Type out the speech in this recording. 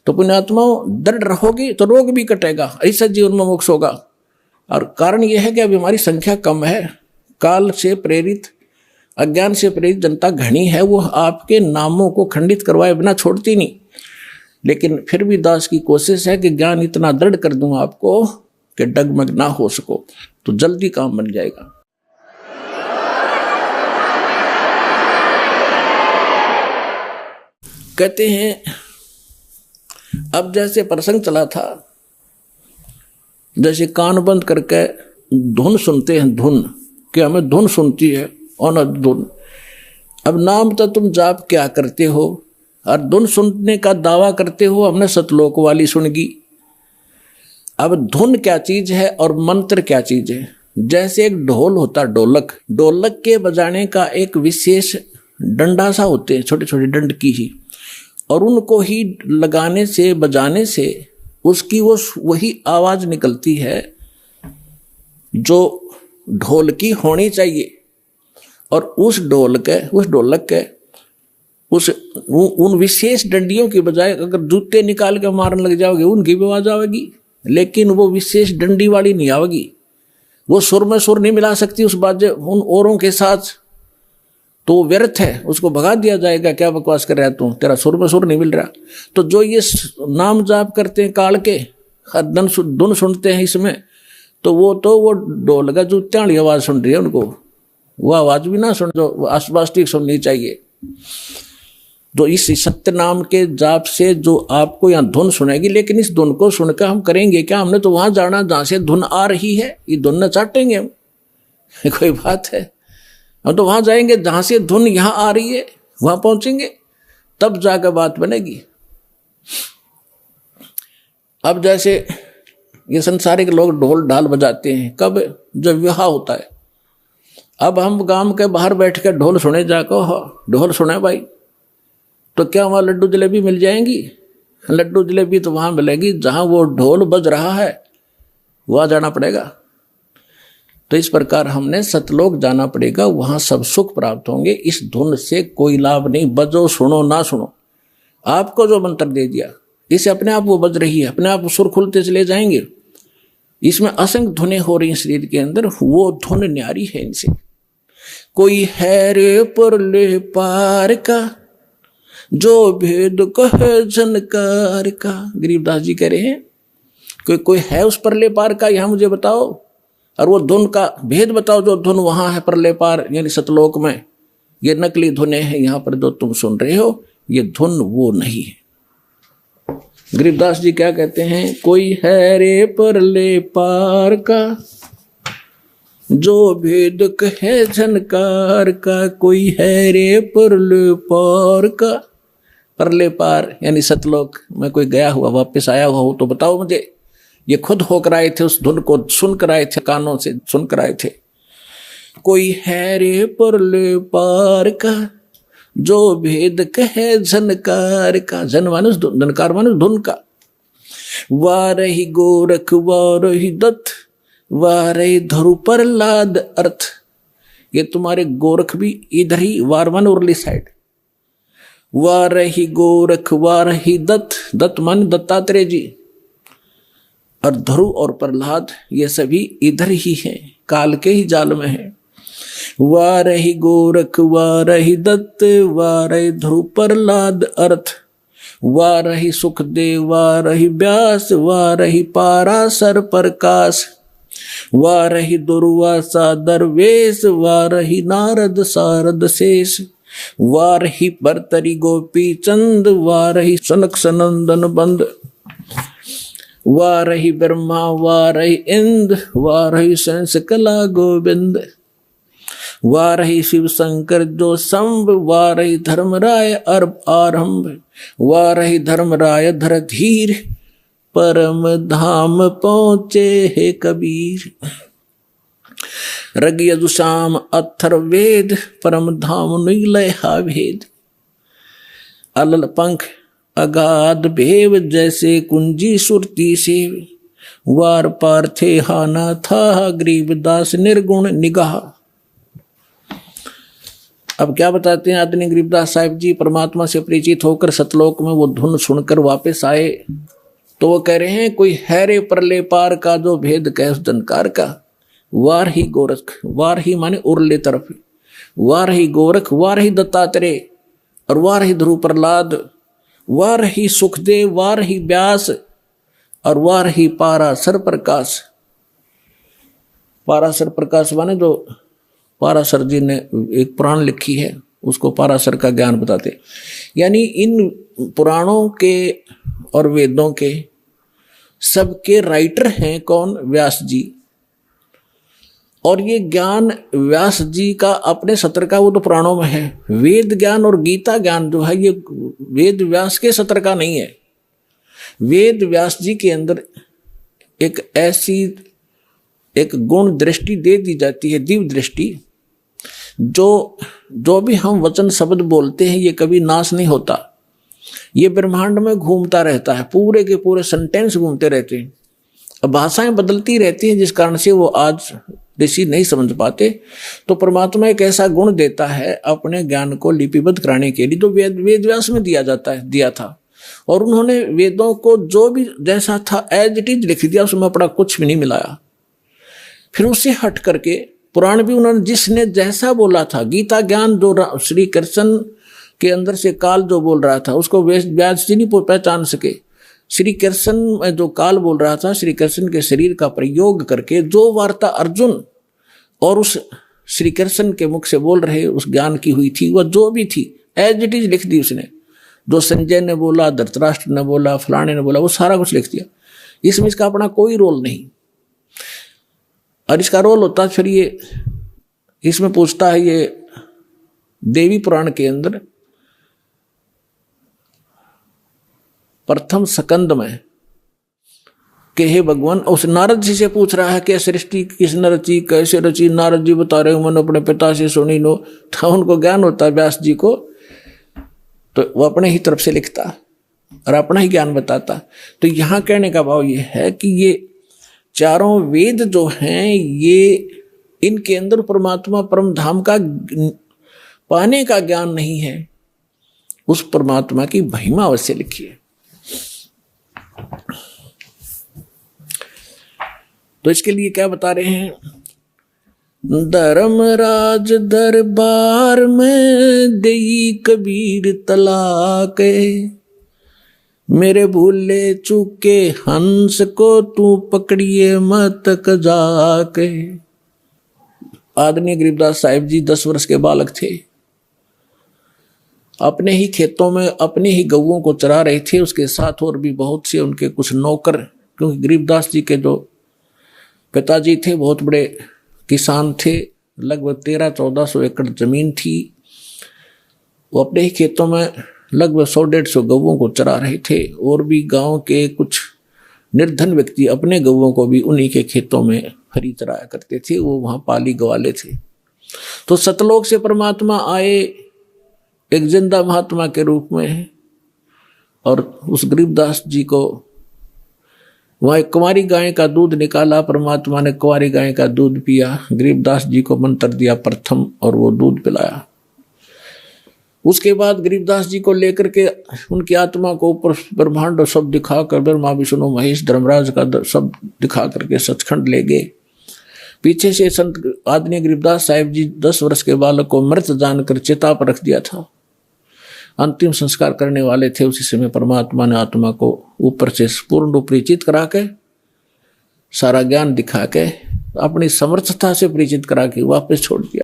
तो पुण्यात्माओं दृढ़ रहोगे तो रोग भी कटेगा, ऐसा जीवन में मोक्ष होगा। और कारण यह है कि अभी हमारी संख्या कम है, काल से प्रेरित, अज्ञान से प्रेरित जनता घनी है, वो आपके नामों को खंडित करवाए बिना छोड़ती नहीं। लेकिन फिर भी दास की कोशिश है कि ज्ञान इतना दृढ़ कर दूं आपको कि डगमग ना हो सको, तो जल्दी काम बन जाएगा। कहते हैं अब जैसे प्रसंग चला था, जैसे कान बंद करके धुन सुनते हैं, धुन कि हमें धुन सुनती है और धुन। अब नाम तो तुम जाप क्या करते हो और धुन सुनने का दावा करते हो हमने सतलोक वाली सुनगी। अब धुन क्या चीज है और मंत्र क्या चीज है? जैसे एक ढोल होता, ढोलक, ढोलक के बजाने का एक विशेष डंडा सा होते हैं, छोटे छोटे डंड की ही, और उनको ही लगाने से बजाने से उसकी वो वही आवाज निकलती है जो ढोल की होनी चाहिए। और उस ढोलक के उन विशेष डंडियों की बजाय अगर जूते निकाल के मारने लग जाओगे उनकी भी आवाज आवेगी, लेकिन वो विशेष डंडी वाली नहीं आवेगी। वो सुर में सुर नहीं मिला सकती उस बाजे उन औरों के साथ, तो व्यर्थ है, उसको भगा दिया जाएगा। क्या बकवास कर रहा है तू, तेरा सुर में सुर नहीं मिल रहा। तो जो ये नाम जाप करते हैं काल के, धुन सुनते हैं इसमें, तो वो ढोल का जूत्या वाली आवाज सुन रही है, उनको वो आवाज भी ना सुन जो आसपास ठीक सुननी चाहिए। तो इस सत्य नाम के जाप से जो आपको यहाँ धुन सुनेगी, लेकिन इस धुन को सुनकर हम करेंगे क्या? हमने तो वहां जाना जहां से धुन आ रही है, ये धुन न चाटेंगे हम, कोई बात है? हम तो वहां जाएंगे जहां से धुन यहाँ आ रही है, वहां पहुंचेंगे, तब जाकर बात बनेगी। अब जैसे ये संसारिक लोग ढोल ढाल बजाते हैं, कब? जब विवाह होता है। अब हम गांव के बाहर बैठ कर ढोल सुने जाकर, ढोल सुने भाई, तो क्या वहां लड्डू जलेबी मिल जाएंगी? लड्डू जलेबी तो वहां मिलेगी जहां वो ढोल बज रहा है, वहां जाना पड़ेगा। तो इस प्रकार हमने सतलोक जाना पड़ेगा, वहां सब सुख प्राप्त होंगे। इस धुन से कोई लाभ नहीं, बजो सुनो ना सुनो, आपको जो मंत्र दे दिया इसे अपने आप वो बज रही है, अपने आप सुर खुलते चले जाएंगे। इसमें असंख्य धुनें हो रही हैं शरीर के अंदर, वो धुन न्यारी है इनसे। कोई है रे परले पार का जो भेद कहे झनकार का, गरीबदास जी कह रहे हैं कोई है उस परले पार का, यहां मुझे बताओ, और वो धुन का भेद बताओ जो धुन वहां है परले पार यानी सतलोक में। ये नकली धुनें हैं, यहां पर जो तुम सुन रहे हो ये धुन वो नहीं है। गरीबदास जी क्या कहते हैं? कोई है रे परले पार का जो भेद कहे झनकार का, कोई है रे परले पार का। परले पार यानी सतलोक में कोई गया हुआ वापस आया हुआ हो तो बताओ मुझे। ये खुद होकर आए थे, उस धुन को सुनकर आए थे, कानों से सुनकर आए थे। कोई है रे परले पार का जो भेद कहे झनकार का, झन मानुष झनकार मानुष धुन का। वारही गोरख वारही दत्त वारही धरु प्रहलाद अर्थ, ये तुम्हारे गोरख भी इधर ही वारवन उरली साइड। वारही गोरख वारही दत्त, दत्त मान दत्तात्रेय जी, और ध्रुव और प्रहलाद ये सभी इधर ही हैं, काल के ही जाल में हैं। वारही गोरख वारही दत्त वारही ध्रुव प्रहलाद अर्थ, वारही सुखदेव वारही व्यास वारही पाराशर प्रकाश, वारही दुर्वासा दरवेश वारही नारद सारद शेष, वारही भर्तरी गोपी चंद वारही सनक सनंदन बंद, वारही ब्रह्मा वारही इंद्र वारही संस कला गोविंद, वारही शिव शंकर जो संभ वारही धर्मराय अर्भ आरंभ, वारही धर्मराय धर धीर परम धाम पहुँचे हे कबीर। रग यजुषाम अथर वेद परम धाम नीलय हा भेद, अलल पंख अगाध भेव जैसे कुंजी सुरती से, वार पार थे हाना था गरीबदास निर्गुण निगाह। अब क्या बताते हैं आदरणीय गरीबदास साहिब जी, परमात्मा से परिचित होकर सतलोक में वो धुन सुनकर वापस आए तो वो कह रहे हैं, कोई है रे परले पार का जो भेद कह उस जनकार का, वार ही गोरख, वार ही माने उरले तरफ, वार ही गोरख, वार ही दत्तात्रेय, और वार ही ध्रुव प्रहलाद, वार ही सुखदेव, वार ही व्यास, और वार ही पाराशर प्रकाश। पाराशर प्रकाश माने जो पाराशर जी ने एक पुराण लिखी है उसको पाराशर का ज्ञान बताते। यानी इन पुराणों के और वेदों के सबके राइटर हैं कौन? व्यास जी। और ये ज्ञान व्यास जी का अपने सत्र का वो तो पुराणों में है। वेद ज्ञान और गीता ज्ञान जो है ये वेद व्यास के सत्र का नहीं है। वेद व्यास जी के अंदर एक ऐसी एक गुण दृष्टि दे दी जाती है, दिव्य दृष्टि, जो भी हम वचन शब्द बोलते हैं ये कभी नाश नहीं होता, ये ब्रह्मांड में घूमता रहता है, पूरे के पूरे सेंटेंस घूमते रहते हैं। अब भाषाएं बदलती रहती हैं जिस कारण से वो आज ऋषि नहीं समझ पाते। तो परमात्मा एक ऐसा गुण देता है अपने ज्ञान को लिपिबद्ध कराने के लिए, जो वेद व्यास में दिया था। और उन्होंने वेदों को जो भी जैसा था एज इट इज लिख दिया, उसमें अपना कुछ भी नहीं मिलाया। फिर उससे हट करके पुराण भी उन्होंने जिसने जैसा बोला था, गीता ज्ञान जो श्री कृष्ण के अंदर से काल जो बोल रहा था उसको व्यास जी नहीं पहचान सके। श्री कृष्ण में जो काल बोल रहा था, श्री कृष्ण के शरीर का प्रयोग करके जो वार्ता अर्जुन और उस श्री कृष्ण के मुख से बोल रहे उस ज्ञान की हुई थी, वह जो भी थी एज इट इज लिख दी उसने। जो संजय ने बोला, धृतराष्ट्र ने बोला, फलाने ने बोला, वो सारा कुछ लिख दिया। इसमें इसका अपना कोई रोल नहीं। और इसका रोल होता फिर ये इसमें पूछता है ये देवी पुराण के अंदर प्रथम स्कंद में कि हे भगवान, उस नारद जी से पूछ रहा है कि सृष्टि किसने रची, कैसे रची। नारद जी बता रहे हो मैंने अपने पिता से सुनी नो। तो उनको ज्ञान होता है व्यास जी को, तो वो अपने ही तरफ से लिखता और अपना ही ज्ञान बताता। तो यहाँ कहने का भाव ये है कि ये चारों वेद जो हैं ये इनके अंदर परमात्मा परम धाम का पाने का ज्ञान नहीं है, उस परमात्मा की महिमा अवश्य लिखी है। तो इसके लिए क्या बता रहे हैं? धर्मराज दरबार में देई कबीर तलाक, मेरे भूले चूके हंस को तू पकड़िए मत जाके। आदरणीय गरीबदास साहिब जी 10 वर्ष के बालक थे, अपने ही खेतों में अपने ही गऊओं को चरा रहे थे। उसके साथ और भी बहुत से उनके कुछ नौकर, क्योंकि गरीबदास जी के जो पिताजी थे बहुत बड़े किसान थे, लगभग 1300-1400 एकड़ जमीन थी। वो अपने ही खेतों में लगभग 100-150 गऊओं को चरा रहे थे। और भी गांव के कुछ निर्धन व्यक्ति अपने गऊओं को भी उन्हीं के खेतों में हरी चराया करते थे, वो वहां पाली गवाले थे। तो सतलोक से परमात्मा आए एक जिंदा महात्मा के रूप में, और उस गरीबदास जी को वहाँ एक कुंवारी गाय का दूध निकाला। परमात्मा ने कुंवारी गाय का दूध पिया, गरीबदास जी को मंत्र दिया प्रथम और वो दूध पिलाया। उसके बाद गरीबदास जी को लेकर के उनकी आत्मा को ऊपर ब्रह्मांड सब दिखाकर, ब्रह्मा विष्णु महेश धर्मराज का सब दिखा करके सचखंड ले गए। पीछे से संत आदरणीय गरीबदास साहिब जी 10 वर्ष के बालक को मृत जानकर चिता पर रख दिया था। अंतिम संस्कार करने वाले थे, उसी समय परमात्मा ने आत्मा को ऊपर से पूर्ण रूप परिचित करा के, सारा ज्ञान दिखा के, अपनी समर्थता से परिचित करा के वापस छोड़ दिया।